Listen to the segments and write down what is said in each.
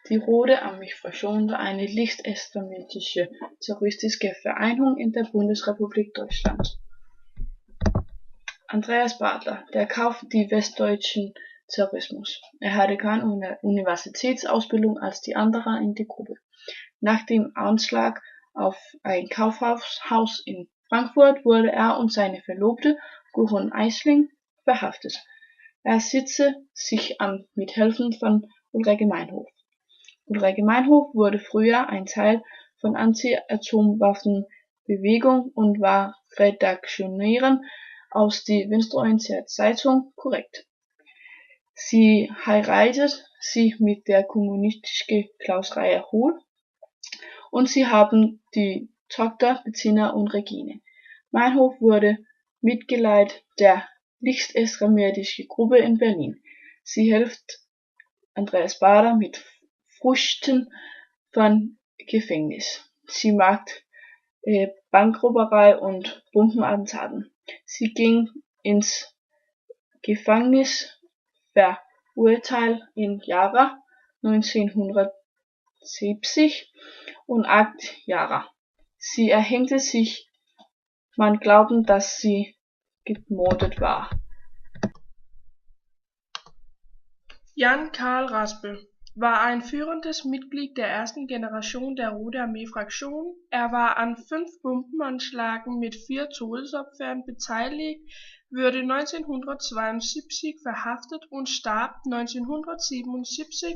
Die Rote Armee-Fraktion war eine linksextremistische terroristische Vereinigung in der Bundesrepublik Deutschland. Andreas Baader, der kaufte die westdeutschen Terrorismus. Er hatte keine Universitätsausbildung als die anderen in der Gruppe. Nach dem Anschlag auf ein Kaufhaus in Frankfurt wurde er und seine Verlobte Gudrun Eisling verhaftet. Er setzte sich an mit Hilfe von Ulrike Meinhof. Ulrike Meinhof wurde früher ein Teil von Anti-Atomwaffen-Bewegung und war Redakteurin aus der venstreorientierten Zeitung Korrekt. Sie heiratete mit der kommunistischen Klaus Reyer Hohl und sie haben die Tochter Bettina und Regine. Meinhof wurde Mitglied der linksextremistischen Gruppe in Berlin. Sie hilft Andreas Baader mit Früchten vom Gefängnis. Sie macht Bankrauberei und Bombenattentaten. Sie ging ins Gefängnis, verurteilt in Jahre 1970 und 8 Jahre. Sie erhängte sich, man glaubt, dass sie gemordet war. Jan Carl Raspe war ein führendes Mitglied der ersten Generation der Rote Armee-Fraktion. Er war an 5 Bombenanschlägen mit 4 Todesopfern beteiligt, wurde 1972 verhaftet und starb 1977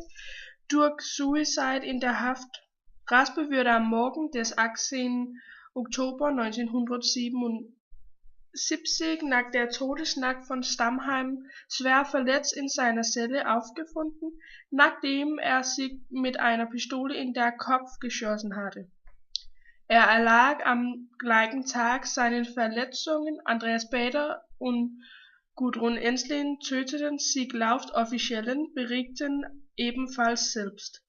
durch Suizid in der Haft. Raspe wurde am Morgen des 18. Oktober 1977 nach der Todesnacht von Stammheim schwer verletzt in seiner Zelle aufgefunden, nachdem er sich mit einer Pistole in den Kopf geschossen hatte. Er erlag am gleichen Tag seinen Verletzungen. Andreas Baader und Gudrun Ensslin töteten sich laut offiziellen Berichten ebenfalls selbst.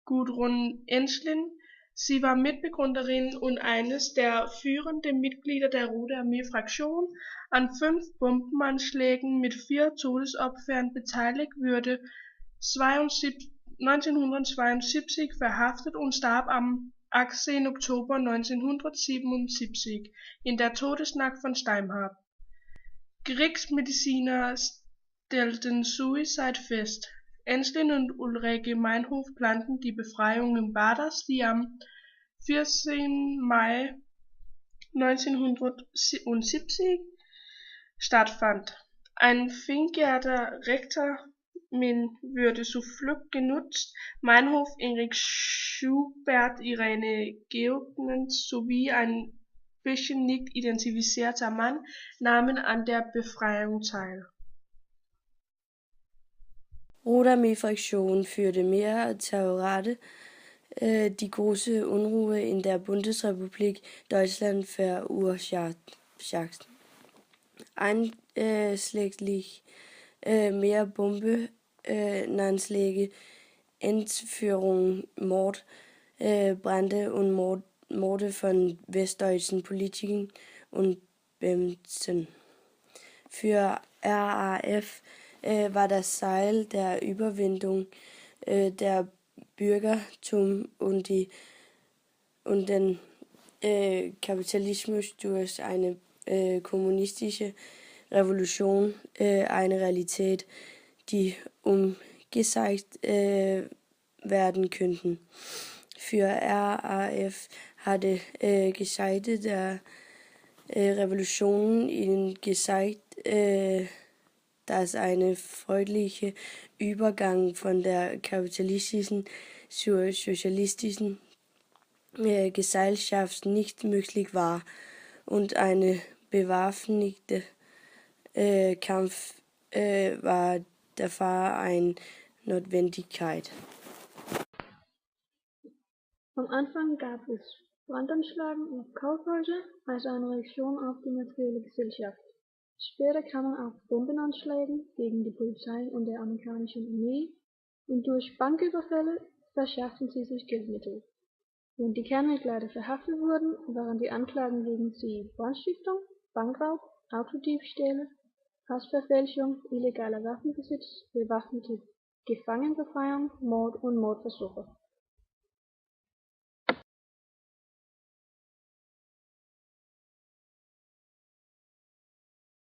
Gudrun Ensslin, sie war Mitbegründerin und eines der führenden Mitglieder der Rote Armee-Fraktion, an 5 Bombenanschlägen mit 4 Todesopfern beteiligt, wurde 1972 verhaftet und starb am 18. Oktober 1977 in der Todesnacht von Stammheim. Kriegsmediziner stellten Suizid fest. Ensslin und Ulrike Meinhof planten die Befreiung Baders, die am 14. Mai 1970 stattfand. Ein fingierter Rekrutiertermin wurde zur Flucht genutzt. Meinhof, Erich Schubert, Irene Geoghegan sowie ein bisher nicht identifizierter Mann nahmen an der Befreiung teil. Rote Armee-Fraktion führte mehrere Terrorate, die große Unruhe in der Bundesrepublik Deutschland verursachten. Einschlägig mehr Bombenanschläge, Entführungen, Mord, Brände und Morde von westdeutschen Politikern und Beamten. Für RAF war das Ziel der Überwindung der Bürgertum und den Kapitalismus durch eine kommunistische Revolution eine Realität, die umgesetzt werden könnte. Für RAF hatte Geschichte der Revolution ihnen gezeigt, dass ein friedlicher Übergang von der kapitalistischen zur sozialistischen Gesellschaft nicht möglich war und ein bewaffneter Kampf war dafür eine Notwendigkeit. Am Anfang gab es Brandanschläge auf Kaufhäuser als eine Reaktion auf die materielle Gesellschaft. Später kamen auch Bombenanschläge gegen die Polizei und die amerikanische Armee, und durch Banküberfälle verschafften sie sich Geldmittel. Wenn die Kernmitglieder verhaftet wurden, waren die Anklagen gegen sie Brandstiftung, Bankraub, Autodiebstähle, Passverfälschung, illegaler Waffenbesitz, bewaffnete Gefangenenbefreiung, Mord und Mordversuche.